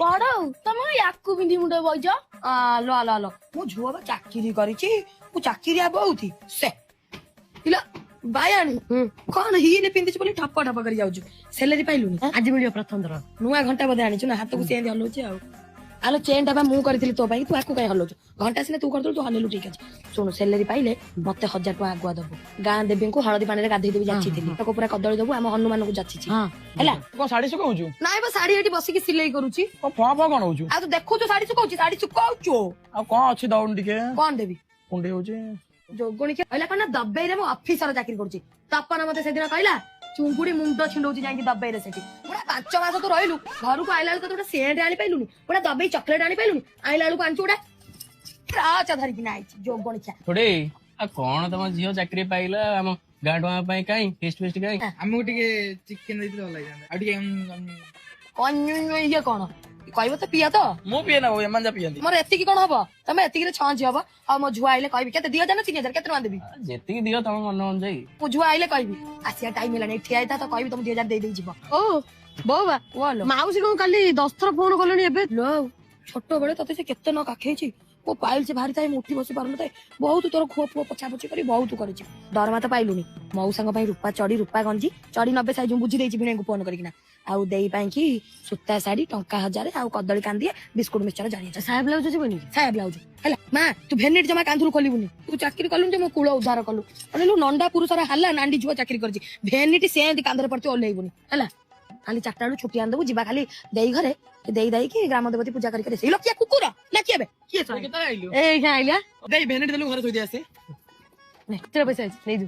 ବଡ ତମେ ୟାକୁ ପିନ୍ଧି ମୁଣ୍ଡ ବଇଛ लो लो लो मु झुआ चाकरी करिछि मु चाकरी बहुती से इला बायानी कौन हिने पिंदिछ बोली ठप ठप करी जाउछु सैलरी पाइलुनी आज मिलियो प्रथम थर नुआ घंटा बदे आनिछु ना हाथ को सेंदी हलौछि आ आलो चेन टा बा मु करथिली तो भाई तू आकु काई हलौछु घंटा सिने तू करदल तू हलेलु ठीक अछि सुन सैलरी पाइले मते 1000 टका आगुआ दबो गां देबी को हळदी पानी रे गाधै देबी जाछि थिली तको पूरा कदळी दबो हम हनुमान को जाछि छी हैला को साड़ी सुकाउछु नाइ बा साड़ी एठी बसी के सिलाई करूछि को फा फा कोन होछु आ तू देखु तो साड़ी सुकाउछि साड़ी सुकाउछु आ कोन अछि दौन टिके कोन देबी कुंडे होचे जोगुणी के कहला कना दब्बई रे मो ऑफिसर चाकरी करछि तपन मते से दिन कहला चुंगुडी मुंड छिंडौछि जाई दब्बई रे सेठी पुरा 5 मास तू रहिलु घर को आइला तो सेंट आनी पाइलुनी पुरा दब्बई चॉकलेट आनी पाइलुनी आइला को आंचुडा राचा धरि कि नाइ जोगुणी छा थोड़े आ कोन तम झियो चाकरी पाइला हम गाडवा पई काई फेस्ट फेस्ट काई हमको टिके चिकन देइते ଭଲ ଲାଗିਜਾਂਦਾ ଆଉ टिके कोन ये कोन कहबो तो पिया तो मु पिए ना हो एमान जा पियंती मोर एतिकी कोन हबो तमे एतिकी रे छांची हबो आ मो झुआ आइले कहबी केते 2000 ना 3000 केते मान देबी जेतिकी दियो तम मन मन जाई मो झुआ आइले कहबी आसिया टाइम मिलानी ठियाइता तो कहबी तुम 2000 दे देई जिवो ओ बोबा बोलो माउसी को काली 10 थर फोन कलोनी एबे लो छोट बड़े तते से केते न काखेछि वो पाइल से भारी थाई मुठी बसी पारन थाई बहुत तोर खो फो पछा पछी करी बहुत करिछि दरमा त पाइलुनी मऊ संग भाई रूपा गंजी चढ़ी 90 साइज बुझी देछि भिणे को फोन करिकिना आउ देई पाई की सुता साड़ी टंका 1000 आउ कदली कांदिए बिस्कुट मिक्सचर जानी साहेब ब्लाउज जीवनी साहेब ब्लाउज हैला मां तू भेनेट जमा कांधुर खोलिबुनी तू चाकरी कलुन जे मो कुळ उद्धार कलु अनेलु नंडा पुरुष रा हल्ला नांडी जुआ चाकरी करछि भेनेट सेंदी कांधर पड़ते ओलेइबुनी हैला खाली चारटा छुट्टी आन देबू जिबा खाली देई घरे देई की ग्राम देवती पूजा करके से लोकिया कुकुर ना किए बे किए केता आइलो ए क्या आइलिया देई भेनेट देलु घर थोइ दे आसे ने तेरा पैसा नहीं दू